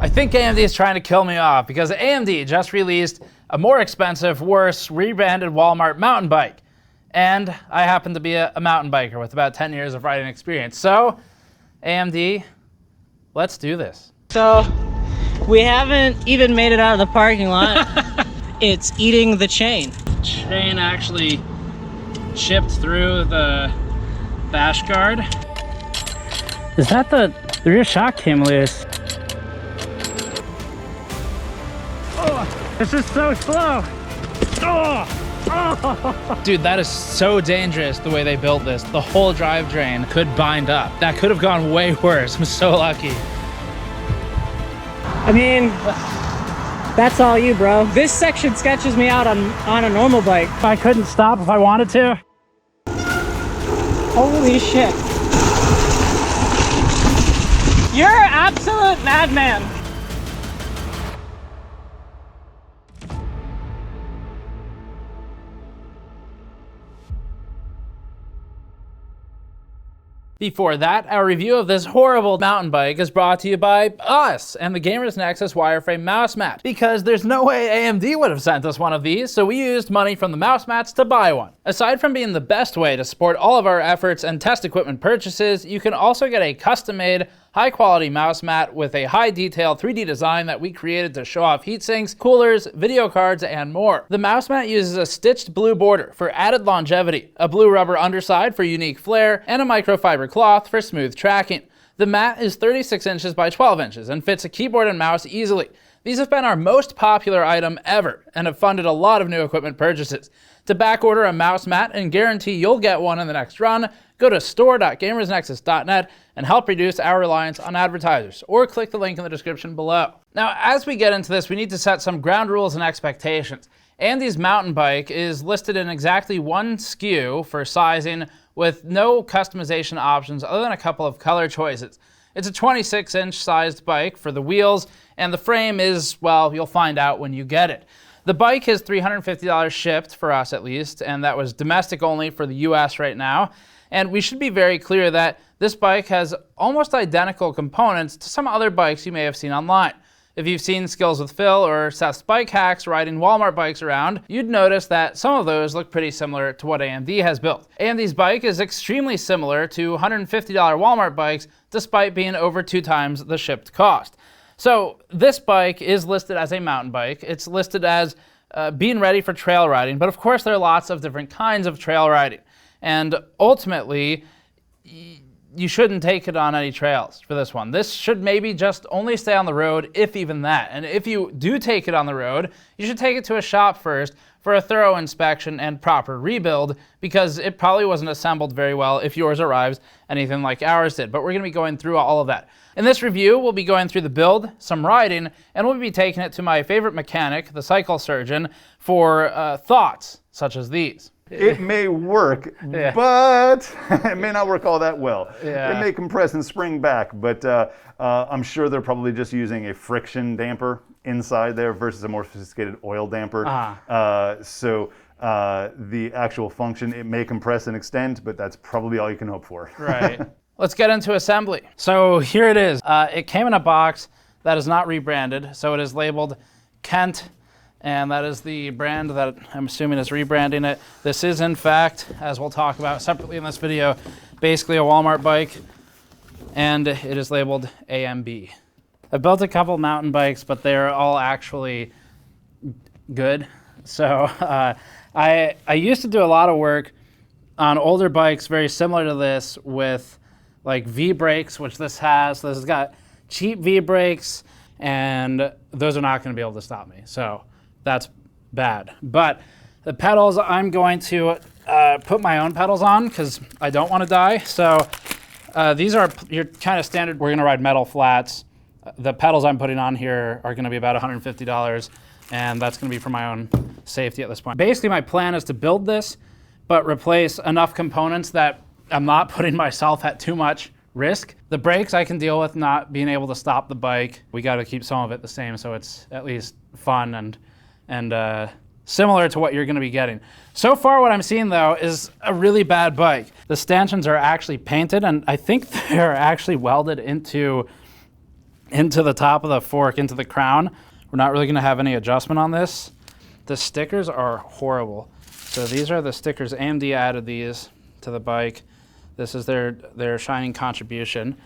I think AMD is trying to kill me off because AMD just released a more expensive, worse, rebranded Walmart mountain bike. And I happen to be a mountain biker with about 10 years of riding experience. So, AMD, let's do this. So, we haven't even made it out of the parking lot. It's eating the chain. Chain actually chipped through the bash guard. Is that the rear shock came loose? Oh, this is so slow. Oh. Dude, that is so dangerous the way they built this. The whole drivetrain could bind up. That could have gone way worse. I'm so lucky. I mean, that's all you, bro. This section sketches me out on a normal bike. If I couldn't stop if I wanted to. Holy shit. You're an absolute madman. Before that, our review of this horrible mountain bike is brought to you by us and the Gamers Nexus wireframe mouse mat, because there's no way AMD would have sent us one of these, so we used money from the mouse mats to buy one. Aside from being the best way to support all of our efforts and test equipment purchases, you can also get a custom-made, high-quality mouse mat with a high-detail 3D design that we created to show off heatsinks, coolers, video cards, and more. The mouse mat uses a stitched blue border for added longevity, a blue rubber underside for unique flair, and a microfiber cloth for smooth tracking. The mat is 36 inches by 12 inches and fits a keyboard and mouse easily. These have been our most popular item ever and have funded a lot of new equipment purchases. To backorder a mouse mat and guarantee you'll get one in the next run, go to store.gamersnexus.net and help reduce our reliance on advertisers, or click the link in the description below. Now, as we get into this, we need to set some ground rules and expectations. AMD's mountain bike is listed in exactly one SKU for sizing with no customization options other than a couple of color choices. It's a 26-inch sized bike for the wheels, and the frame is, well, you'll find out when you get it. The bike is $350 shipped, for us at least, and that was domestic only for the US right now. And we should be very clear that this bike has almost identical components to some other bikes you may have seen online. If you've seen Skills with Phil or Seth's Bike Hacks riding Walmart bikes around, you'd notice that some of those look pretty similar to what AMD has built. AMD's bike is extremely similar to $150 Walmart bikes, despite being over 2 times the shipped cost. So this bike is listed as a mountain bike. It's listed as being ready for trail riding, but of course there are lots of different kinds of trail riding. And ultimately, you shouldn't take it on any trails for this one. This should maybe just only stay on the road, if even that. And if you do take it on the road, you should take it to a shop first for a thorough inspection and proper rebuild, because it probably wasn't assembled very well if yours arrives anything like ours did. But we're gonna be going through all of that. In this review, we'll be going through the build, some riding, and we'll be taking it to my favorite mechanic, the cycle surgeon, for thoughts such as these. It may work, Yeah. but it may not work all that well. Yeah. It may compress and spring back, but I'm sure they're probably just using a friction damper inside there versus a more sophisticated oil damper. So the actual function, it may compress and extend, but that's probably all you can hope for. Right. Let's get into assembly. So here it is. It came in a box that is not rebranded, so it is labeled Kent, and that is the brand that I'm assuming is rebranding it. This is, in fact, as we'll talk about separately in this video, basically a Walmart bike, and it is labeled AMB. I've built a couple mountain bikes, but they're all actually good. So I used to do a lot of work on older bikes very similar to this with like V-brakes, which this has. This has got cheap V-brakes, and those are not going to be able to stop me. So that's bad. But the pedals, I'm going to put my own pedals on because I don't want to die. So these are your kind of standard. We're going to ride metal flats. The pedals I'm putting on here are going to be about $150, and that's going to be for my own safety at this point. Basically, my plan is to build this, but replace enough components that I'm not putting myself at too much risk. The brakes I can deal with not being able to stop the bike. We got to keep some of it the same so it's at least fun and similar to what you're going to be getting. So far what I'm seeing though is a really bad bike. The stanchions are actually painted, and I think they're actually welded into into the top of the fork, into the crown. We're not really gonna have any adjustment on this. The stickers are horrible. So these are the stickers. AMD added these to the bike. This is their shining contribution.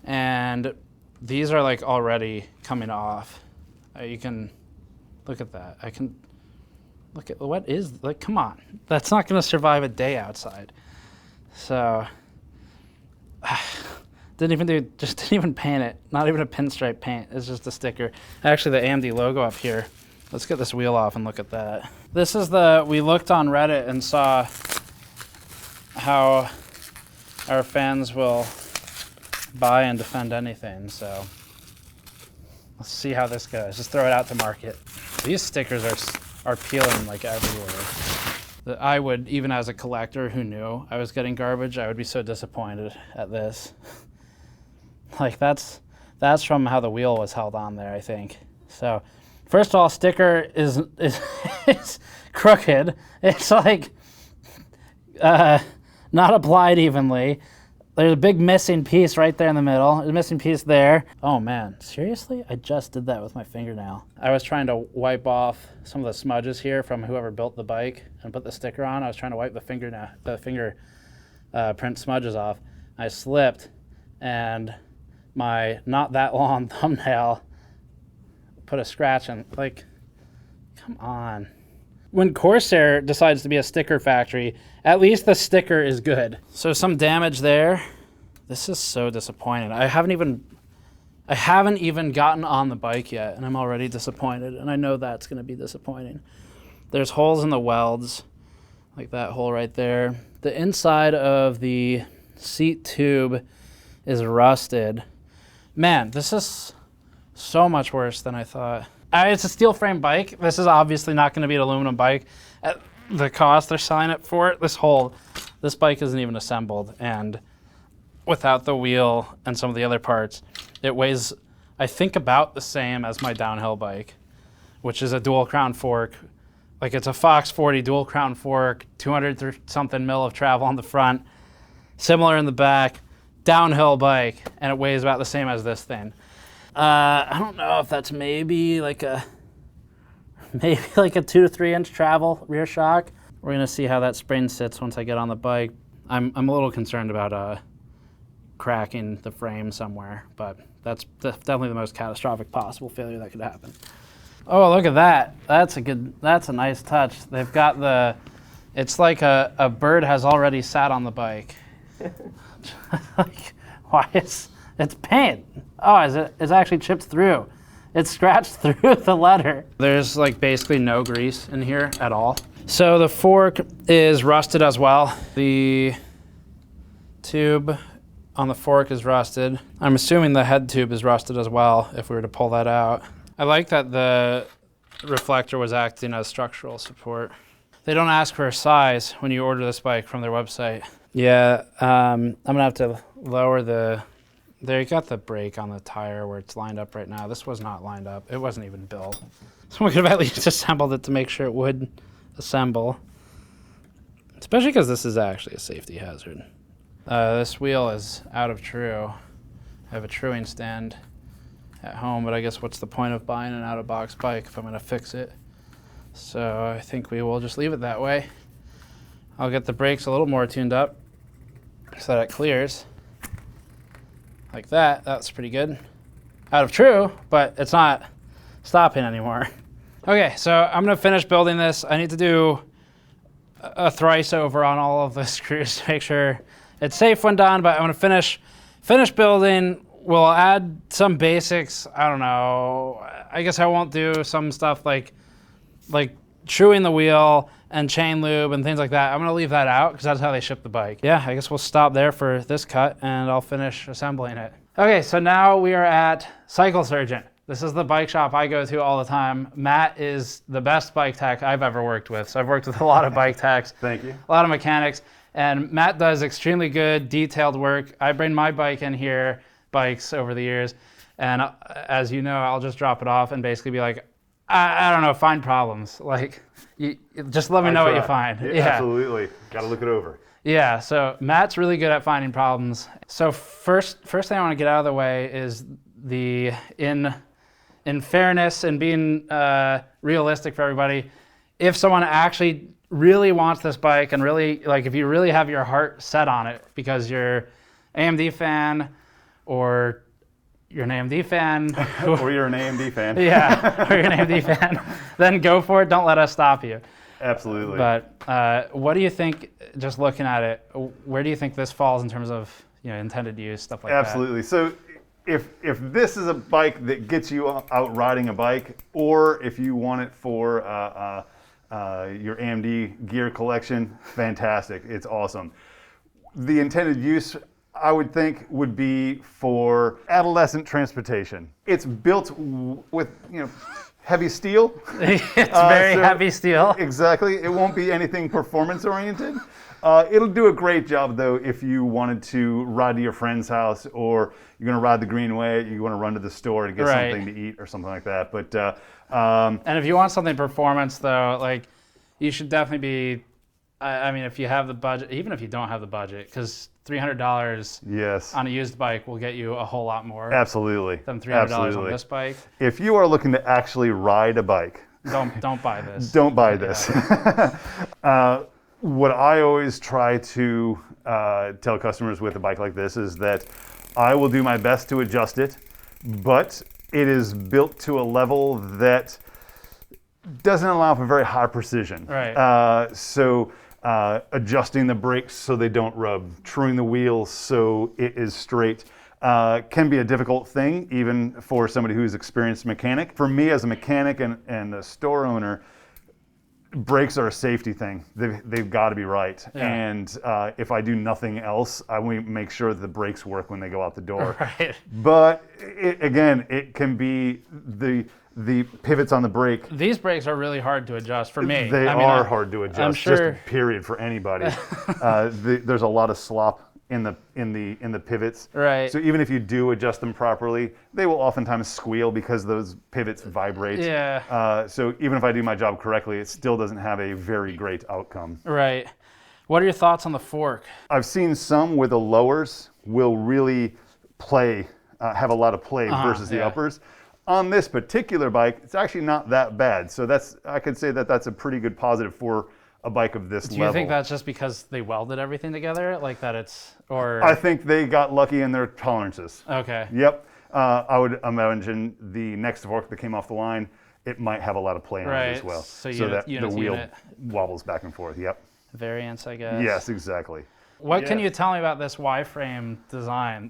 And these are like already coming off. You can look at that. I can look at what is, like, come on. That's not gonna survive a day outside. So, didn't even paint it. Not even a pinstripe paint. It's just a sticker. Actually, the AMD logo up here. Let's get this wheel off and look at that. This is we looked on Reddit and saw how our fans will buy and defend anything. So let's see how this goes. Just throw it out to market. These stickers are peeling like everywhere. I would, even as a collector who knew I was getting garbage, I would be so disappointed at this. Like that's from how the wheel was held on there, I think. So first of all, sticker is crooked. It's like not applied evenly. There's a big missing piece right there in the middle. There's a missing piece there. Oh man, seriously? I just did that with my fingernail. I was trying to wipe off some of the smudges here from whoever built the bike and put the sticker on. I was trying to wipe the finger print smudges off. I slipped and my not that long thumbnail put a scratch in. Like, come on. When Corsair decides to be a sticker factory, at least the sticker is good. So some damage there. This is so disappointing. I haven't even gotten on the bike yet, and I'm already disappointed, and I know that's gonna be disappointing. There's holes in the welds, like that hole right there. The inside of the seat tube is rusted. Man, this is so much worse than I thought. It's a steel frame bike. This is obviously not going to be an aluminum bike. At the cost they're selling it for, this bike isn't even assembled. And without the wheel and some of the other parts, it weighs, I think, about the same as my downhill bike, which is a dual crown fork. Like, it's a Fox 40 dual crown fork, 200-something mil of travel on the front, similar in the back, downhill bike, and it weighs about the same as this thing. I don't know if that's maybe like a 2 to 3 inch travel rear shock. We're gonna see how that spring sits once I get on the bike. I'm a little concerned about cracking the frame somewhere, but that's definitely the most catastrophic possible failure that could happen. Oh, look at that. That's a nice touch. They've got it's like a bird has already sat on the bike. Like, why it's paint. Oh, it's actually chipped through. It's scratched through the letter. There's like basically no grease in here at all. So the fork is rusted as well. The tube on the fork is rusted. I'm assuming the head tube is rusted as well if we were to pull that out. I like that the reflector was acting as structural support. They don't ask for a size when you order this bike from their website. Yeah, I'm gonna have to lower there you got the brake on the tire where it's lined up right now. This was not lined up. It wasn't even built. Someone could have at least assembled it to make sure it would assemble. Especially because this is actually a safety hazard. This wheel is out of true. I have a truing stand at home, but I guess what's the point of buying an out-of-box bike if I'm gonna fix it? So I think we will just leave it that way. I'll get the brakes a little more tuned up so that it clears. Like that, that's pretty good. Out of true, but it's not stopping anymore. Okay, so I'm gonna finish building this. I need to do a thrice over on all of the screws to make sure it's safe when done, but I'm gonna finish building. We'll add some basics. I don't know. I guess I won't do some stuff like truing the wheel and chain lube and things like that. I'm gonna leave that out because that's how they ship the bike. Yeah, I guess we'll stop there for this cut and I'll finish assembling it. Okay, so now we are at Cycle Surgeon. This is the bike shop I go to all the time. Matt is the best bike tech I've ever worked with. So I've worked with a lot of bike techs. Thank you. A lot of mechanics. And Matt does extremely good, detailed work. I bring my bike in here, bikes over the years, and as you know, I'll just drop it off and basically be like, I don't know, find problems. Like, just let me know what you find. Yeah, absolutely. Got to look it over. Yeah, so Matt's really good at finding problems. So first thing I want to get out of the way is in fairness and being realistic for everybody, if someone actually really wants this bike and really, like, if you really have your heart set on it because you're AMD fan or you're an AMD fan. Or you're an AMD fan. Yeah, or you're an AMD fan, then go for it. Don't let us stop you. Absolutely. But what do you think, just looking at it, where do you think this falls in terms of intended use, stuff like Absolutely. So if this is a bike that gets you out riding a bike, or if you want it for your AMD gear collection, fantastic. It's awesome. The intended use, I would think, would be for adolescent transportation. It's built with heavy steel. It's very heavy steel. Exactly. It won't be anything performance oriented. It'll do a great job though if you wanted to ride to your friend's house, or you're going to ride the Greenway, you want to run to the store to get something to eat or something like that. But and if you want something performance though, like, you should definitely be, I mean, if you have the budget, even if you don't have the budget, because $300 on a used bike will get you a whole lot more. Absolutely. Than $300 on this bike. If you are looking to actually ride a bike, don't buy this. Don't buy this. What I always try to tell customers with a bike like this is that I will do my best to adjust it, but it is built to a level that doesn't allow for very high precision. Right. Adjusting the brakes so they don't rub, truing the wheels so it is straight, can be a difficult thing, even for somebody who's experienced mechanic. For me as a mechanic and a store owner, brakes are a safety thing. They've got to be right. Yeah. And if I do nothing else, I will make sure that the brakes work when they go out the door. Right. But it can be the pivots on the brake. These brakes are really hard to adjust for me. They are hard to adjust. I'm sure. Just period for anybody. There's a lot of slop in the pivots. Right. So even if you do adjust them properly, they will oftentimes squeal because those pivots vibrate. Yeah. So even if I do my job correctly, it still doesn't have a very great outcome. Right. What are your thoughts on the fork? I've seen some where the lowers will really have a lot of play versus the uppers. On this particular bike, it's actually not that bad. So I could say that's a pretty good positive for a bike of this level. Do you think that's just because they welded everything together, like that or? I think they got lucky in their tolerances. Okay. Yep. I would imagine the next fork that came off the line, it might have a lot of play on it as well. So that the wheel wobbles back and forth. Yep. Variance, I guess. Yes, exactly. What can you tell me about this Y-frame design?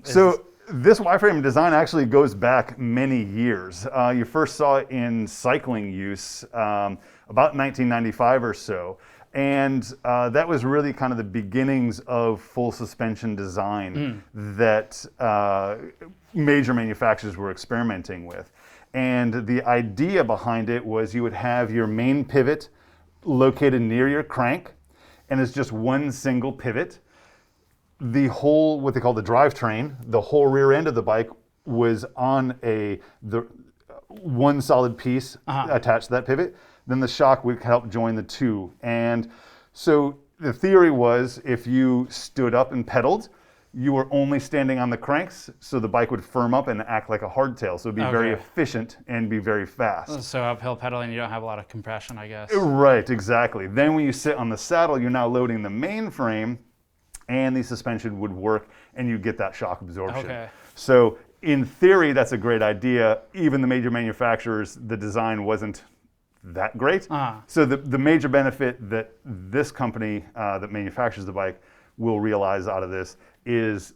This Y-frame design actually goes back many years. You first saw it in cycling use about 1995 or so. And that was really kind of the beginnings of full suspension design that major manufacturers were experimenting with. And the idea behind it was you would have your main pivot located near your crank, and it's just one single pivot. The whole, what they call the drivetrain, the whole rear end of the bike was on the one solid piece attached to that pivot. Then the shock would help join the two. And so the theory was if you stood up and pedaled, you were only standing on the cranks, so the bike would firm up and act like a hardtail. So it'd be very efficient and be very fast. So uphill pedaling, you don't have a lot of compression, I guess. Right, exactly. Then when you sit on the saddle, you're now loading the main frame, and the suspension would work, and you get that shock absorption. Okay. So in theory, that's a great idea. Even the major manufacturers, the design wasn't that great. So the major benefit that this company that manufactures the bike will realize out of this is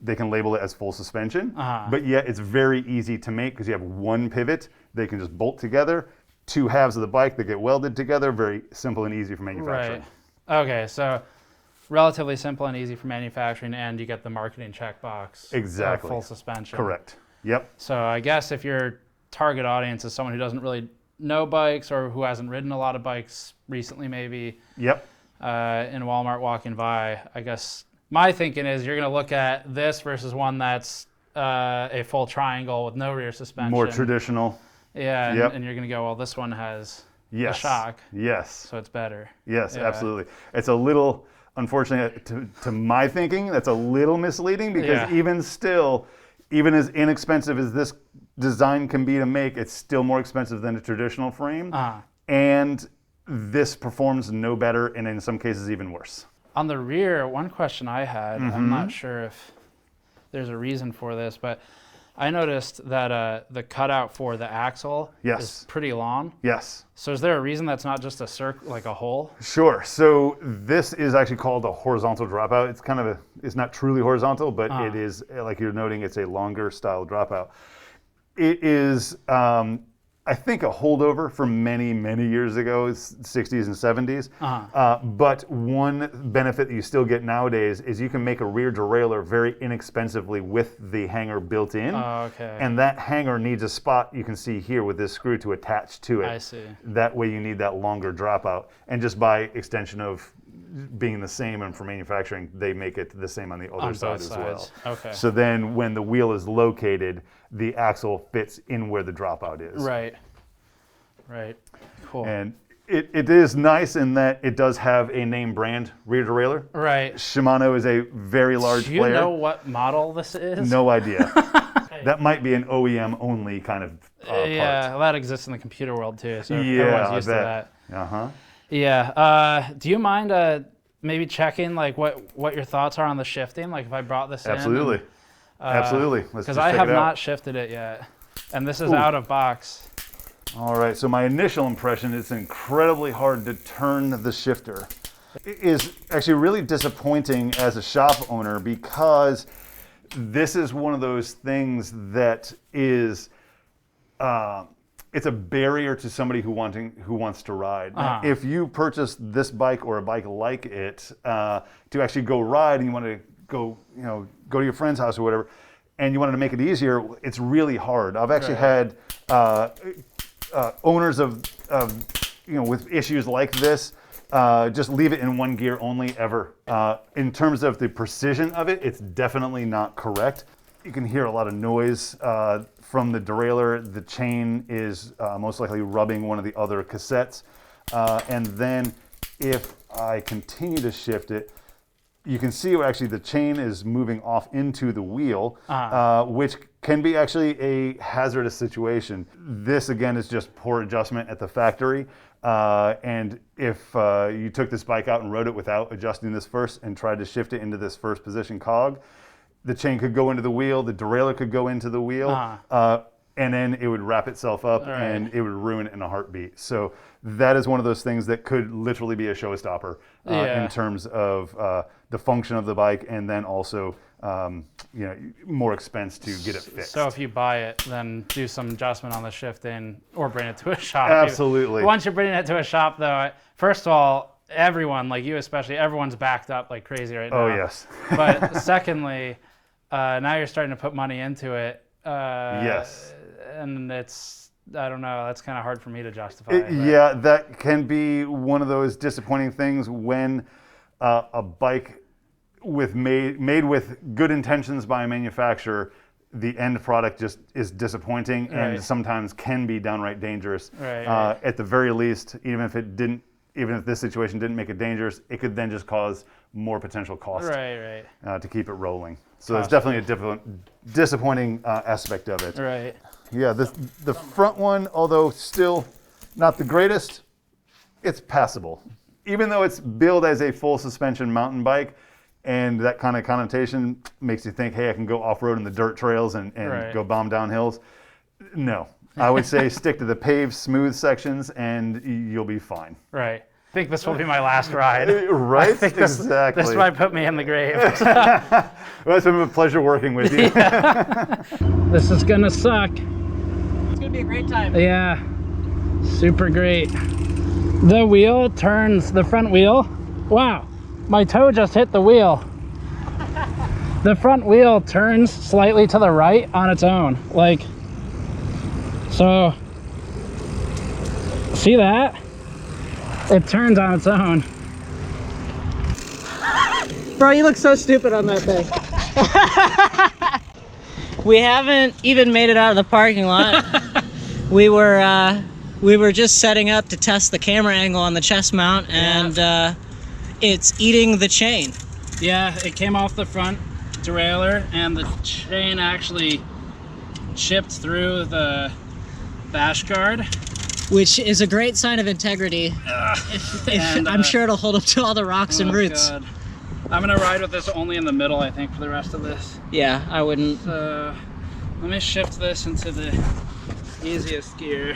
they can label it as full suspension, but yet it's very easy to make because you have one pivot. They can just bolt together, two halves of the bike that get welded together, very simple and easy for manufacturing. Right. Okay, so relatively simple and easy for manufacturing, and you get the marketing checkbox. Exactly. Full suspension. Correct. Yep. So I guess if your target audience is someone who doesn't really know bikes or who hasn't ridden a lot of bikes recently, maybe. Yep. In Walmart walking by, I guess my thinking is you're going to look at this versus one that's a full triangle with no rear suspension. More traditional. Yeah, and you're going to go, well, this one has a shock. Yes. So it's better. Yes, absolutely. It's a little, unfortunately, to my thinking, that's a little misleading because even still, even as inexpensive as this design can be to make, it's still more expensive than a traditional frame. And this performs no better, and in some cases even worse. On the rear, one question I had, I'm not sure if there's a reason for this, but I noticed that the cutout for the axle is pretty long. Yes. So is there a reason that's not just a circle, like a hole? Sure. So this is actually called a horizontal dropout. It's kind of it's not truly horizontal, but it is, like you're noting, it's a longer style dropout. It is, I think, a holdover from many, many years ago, 60s and 70s. But one benefit that you still get nowadays is you can make a rear derailleur very inexpensively with the hanger built in. And that hanger needs a spot you can see here with this screw to attach to it. I see. That way you need that longer dropout. And just by extension of being the same, and for manufacturing, they make it the same on the other side as well. Okay. So then when the wheel is located, the axle fits in where the dropout is. Right. Right. Cool. And it is nice in that it does have a name brand rear derailleur. Right. Shimano is a very large player. Do you know what model this is? No idea. That might be an OEM only kind of part. Yeah, that exists in the computer world too. So Yeah, everyone's used to that. Yeah. Do you mind maybe checking like what your thoughts are on the shifting? Like if I brought this Absolutely. in. Absolutely. Because I have not shifted it yet. And this is out of box. All right, so my initial impression, it's incredibly hard to turn the shifter. It is actually really disappointing as a shop owner because this is one of those things that is, it's a barrier to somebody who wants to ride. If you purchase this bike or a bike like it to actually go ride, and you want to go to your friend's house or whatever, and you wanted to make it easier, it's really hard. I've actually had owners of with issues like this just leave it in one gear only ever. In terms of the precision of it, it's definitely not correct. You can hear a lot of noise from the derailleur. The chain is most likely rubbing one of the other cassettes. And then if I continue to shift it, you can see actually the chain is moving off into the wheel, which can be actually a hazardous situation. This again is just poor adjustment at the factory. And if you took this bike out and rode it without adjusting this first and tried to shift it into this first position cog, the chain could go into the wheel, the derailleur could go into the wheel, and then it would wrap itself up and it would ruin it in a heartbeat. So that is one of those things that could literally be a showstopper in terms of the function of the bike, and then also more expense to get it fixed. So if you buy it, then do some adjustment on the shifting or bring it to a shop. Absolutely. Once you're bringing it to a shop though, first of all, everyone, like you especially, everyone's backed up like crazy right now. Oh yes. But secondly, now you're starting to put money into it. Yes. And it's, I don't know, that's kind of hard for me to justify. Yeah, that can be one of those disappointing things when a bike made with good intentions by a manufacturer, the end product just is disappointing and sometimes can be downright dangerous. At the very least, even if this situation didn't make it dangerous, it could then just cause more potential cost to keep it rolling. So it's definitely a disappointing aspect of it. Right. Yeah, the front one, although still not the greatest, it's passable. Even though it's billed as a full suspension mountain bike, and that kind of connotation makes you think, hey, I can go off-road in the dirt trails and go bomb down hills. No, I would say stick to the paved, smooth sections and you'll be fine. Right. I think this will be my last ride. Right? I think Exactly. This might put me in the grave. Well, it's been a pleasure working with you. This is gonna suck. It's gonna be a great time. Yeah, super great. The wheel turns, the front wheel. Wow, my toe just hit the wheel. The front wheel turns slightly to the right on its own. Like, so, see that? It turns on its own. Bro, you look so stupid on that thing. We haven't even made it out of the parking lot. We were just setting up to test the camera angle on the chest mount, and it's eating the chain. Yeah, it came off the front. derailleur, and the chain actually chipped through the bash guard. Which is a great sign of integrity. I'm sure it'll hold up to all the rocks and roots. God. I'm gonna ride with this only in the middle, I think, for the rest of this. Yeah, I wouldn't. So, let me shift this into the easiest gear.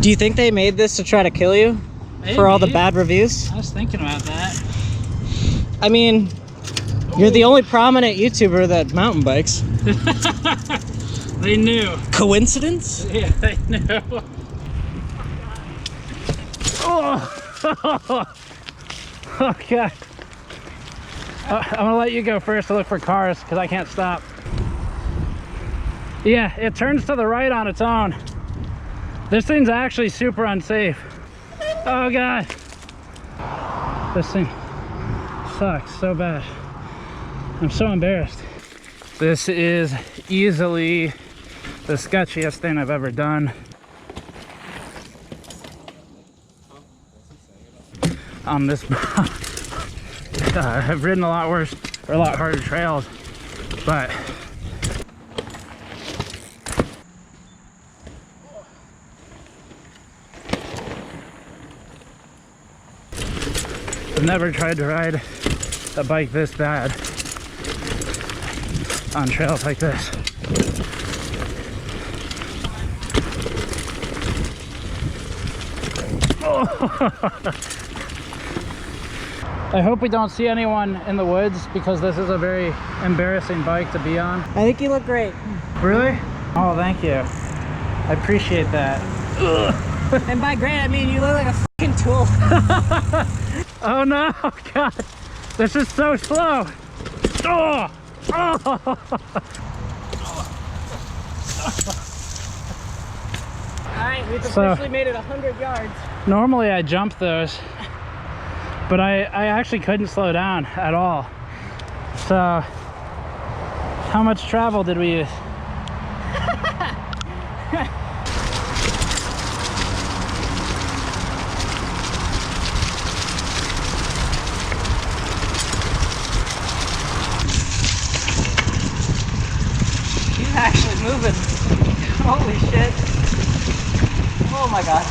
Do you think they made this to try to kill you? Maybe. For all the bad reviews? I was thinking about that. I mean, you're the only prominent YouTuber that mountain bikes. They knew. Coincidence? Yeah, they knew. Oh, okay. I'm gonna let you go first to look for cars because I can't stop. Yeah, it turns to the right on its own. This thing's actually super unsafe. Oh God. This thing sucks so bad. I'm so embarrassed. This is easily the sketchiest thing I've ever done. On this, I've ridden a lot worse, or a lot harder trails, but I've never tried to ride a bike this bad on trails like this. I hope we don't see anyone in the woods because this is a very embarrassing bike to be on. I think you look great. Really? Oh, thank you. I appreciate that. And by great, I mean you look like a fucking tool. Oh no, God. This is so slow. Oh! Oh! Alright, we've officially made it 100 yards. Normally I jump those, but I actually couldn't slow down at all. So, how much travel did we use? She's actually moving. Holy shit. Oh my God.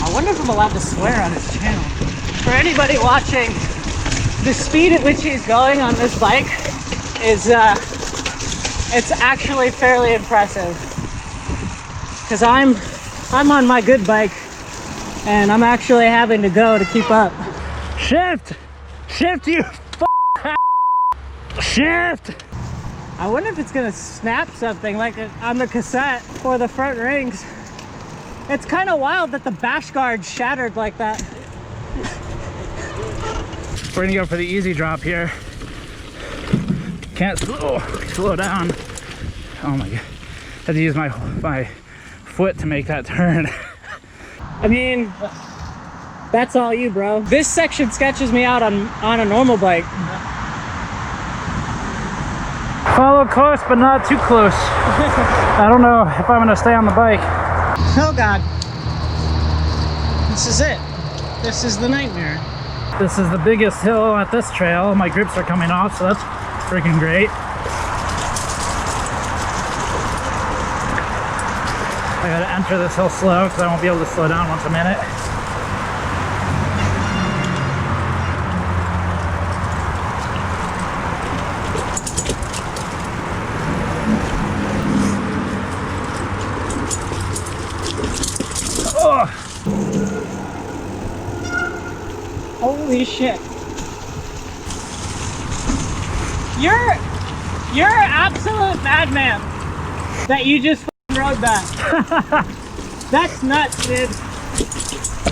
I wonder if I'm allowed to swear on this channel. For anybody watching, the speed at which he's going on this bike is, it's actually fairly impressive. Cause I'm on my good bike and I'm actually having to go to keep up. Shift! Shift, you shift! I wonder if it's gonna snap something like on the cassette or the front rings. It's kind of wild that the bash guard shattered like that. We're gonna go for the easy drop here. Can't slow down. Oh my God. Had to use my foot to make that turn. I mean, that's all you, bro. This section sketches me out on a normal bike. Follow close, but not too close. I don't know if I'm gonna stay on the bike. Oh God. This is it. This is the nightmare. This is the biggest hill at this trail. My grips are coming off, so that's freaking great. I gotta enter this hill slow because I won't be able to slow down once I'm in it. Oh! Holy shit. You're an absolute madman that you just rode that. That's nuts, dude.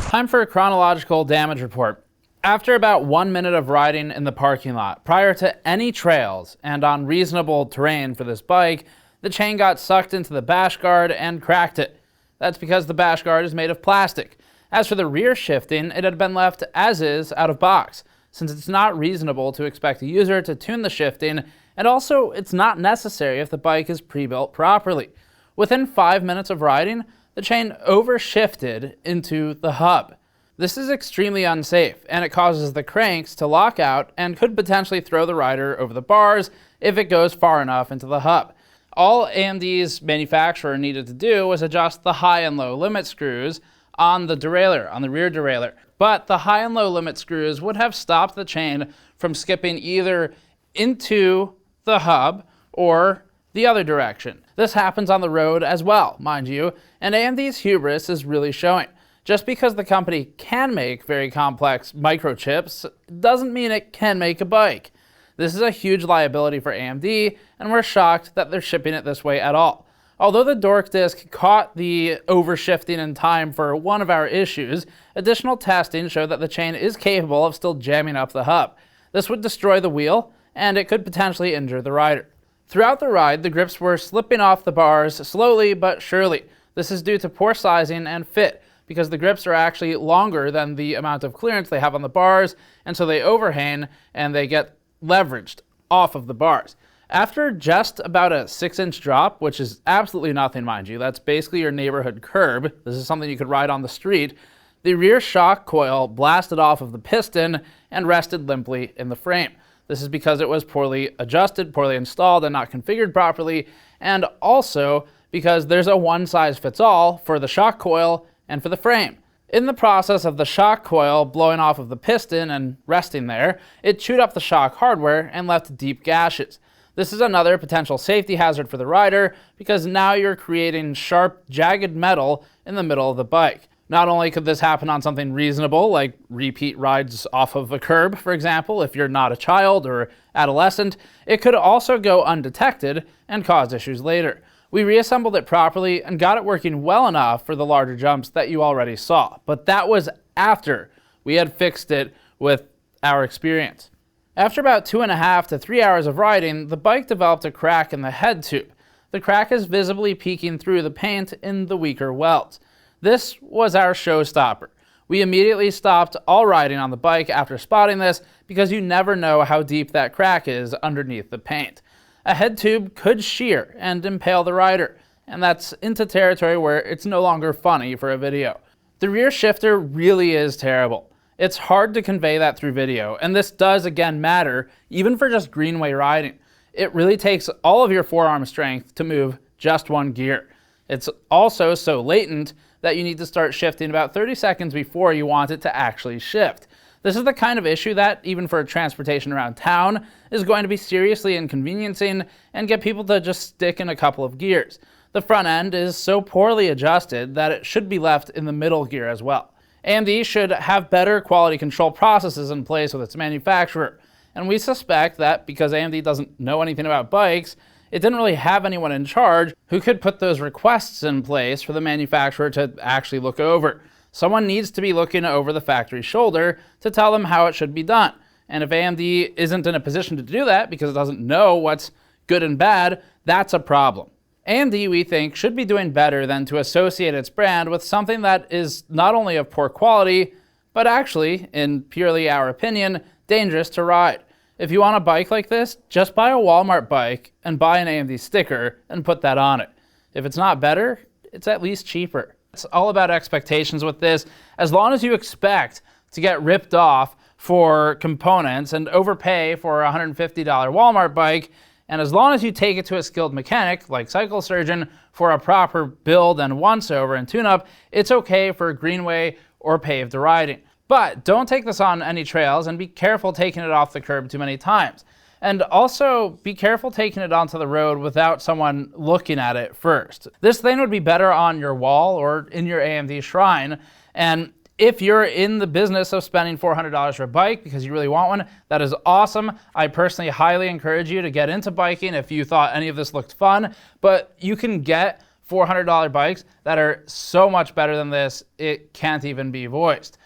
Time for a chronological damage report. After about 1 minute of riding in the parking lot, prior to any trails and on reasonable terrain for this bike, the chain got sucked into the bash guard and cracked it. That's because the bash guard is made of plastic. As for the rear shifting, it had been left as is out of box, since it's not reasonable to expect a user to tune the shifting, and also it's not necessary if the bike is pre-built properly. Within 5 minutes of riding, the chain overshifted into the hub. This is extremely unsafe, and it causes the cranks to lock out and could potentially throw the rider over the bars if it goes far enough into the hub. All AMD's manufacturer needed to do was adjust the high and low limit screws on the derailleur, on the rear derailleur. But the high and low limit screws would have stopped the chain from skipping either into the hub or the other direction. This happens on the road as well, mind you, and AMD's hubris is really showing. Just because the company can make very complex microchips doesn't mean it can make a bike. This is a huge liability for AMD, and we're shocked that they're shipping it this way at all. Although the dork disk caught the overshifting in time for one of our issues, additional testing showed that the chain is capable of still jamming up the hub. This would destroy the wheel, and it could potentially injure the rider. Throughout the ride, the grips were slipping off the bars slowly but surely. This is due to poor sizing and fit, because the grips are actually longer than the amount of clearance they have on the bars, and so they overhang and they get leveraged off of the bars. After just about a 6-inch drop, which is absolutely nothing, mind you, that's basically your neighborhood curb, this is something you could ride on the street, the rear shock coil blasted off of the piston and rested limply in the frame. This is because it was poorly adjusted, poorly installed, and not configured properly, and also because there's a one-size-fits-all for the shock coil and for the frame. In the process of the shock coil blowing off of the piston and resting there, it chewed up the shock hardware and left deep gashes. This is another potential safety hazard for the rider because now you're creating sharp, jagged metal in the middle of the bike. Not only could this happen on something reasonable, like repeat rides off of a curb, for example, if you're not a child or adolescent, it could also go undetected and cause issues later. We reassembled it properly and got it working well enough for the larger jumps that you already saw, but that was after we had fixed it with our experience. After about 2.5 to 3 hours of riding, the bike developed a crack in the head tube. The crack is visibly peeking through the paint in the weaker welds. This was our showstopper. We immediately stopped all riding on the bike after spotting this because you never know how deep that crack is underneath the paint. A head tube could shear and impale the rider, and that's into territory where it's no longer funny for a video. The rear shifter really is terrible. It's hard to convey that through video, and this does again matter even for just greenway riding. It really takes all of your forearm strength to move just one gear. It's also so latent that you need to start shifting about 30 seconds before you want it to actually shift. This is the kind of issue that, even for transportation around town, is going to be seriously inconveniencing and get people to just stick in a couple of gears. The front end is so poorly adjusted that it should be left in the middle gear as well. AMD should have better quality control processes in place with its manufacturer, and we suspect that because AMD doesn't know anything about bikes, it didn't really have anyone in charge who could put those requests in place for the manufacturer to actually look over. Someone needs to be looking over the factory's shoulder to tell them how it should be done. And if AMD isn't in a position to do that because it doesn't know what's good and bad, that's a problem. AMD, we think, should be doing better than to associate its brand with something that is not only of poor quality, but actually, in purely our opinion, dangerous to ride. If you want a bike like this, just buy a Walmart bike and buy an AMD sticker and put that on it. If it's not better, it's at least cheaper. It's all about expectations with this. As long as you expect to get ripped off for components and overpay for a $150 Walmart bike, and as long as you take it to a skilled mechanic like Cycle Surgeon for a proper build and once-over and tune-up, it's okay for greenway or paved riding. But don't take this on any trails and be careful taking it off the curb too many times. And also, be careful taking it onto the road without someone looking at it first. This thing would be better on your wall or in your AMD shrine. And if you're in the business of spending $400 for a bike because you really want one, that is awesome. I personally highly encourage you to get into biking if you thought any of this looked fun. But you can get $400 bikes that are so much better than this, it can't even be voiced.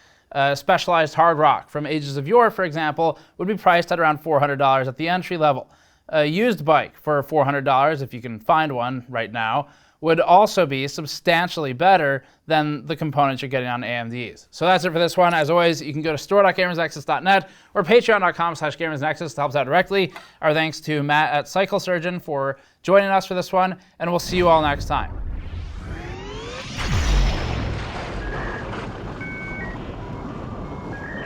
Specialized hard rock from Ages of Yore, for example, would be priced at around $400 at the entry level. A used bike for $400, if you can find one right now, would also be substantially better than the components you're getting on AMDs. So that's it for this one. As always, you can go to store.gamersnexus.net or patreon.com/gamersnexus to help us out directly. Our thanks to Matt at Cycle Surgeon for joining us for this one, and we'll see you all next time.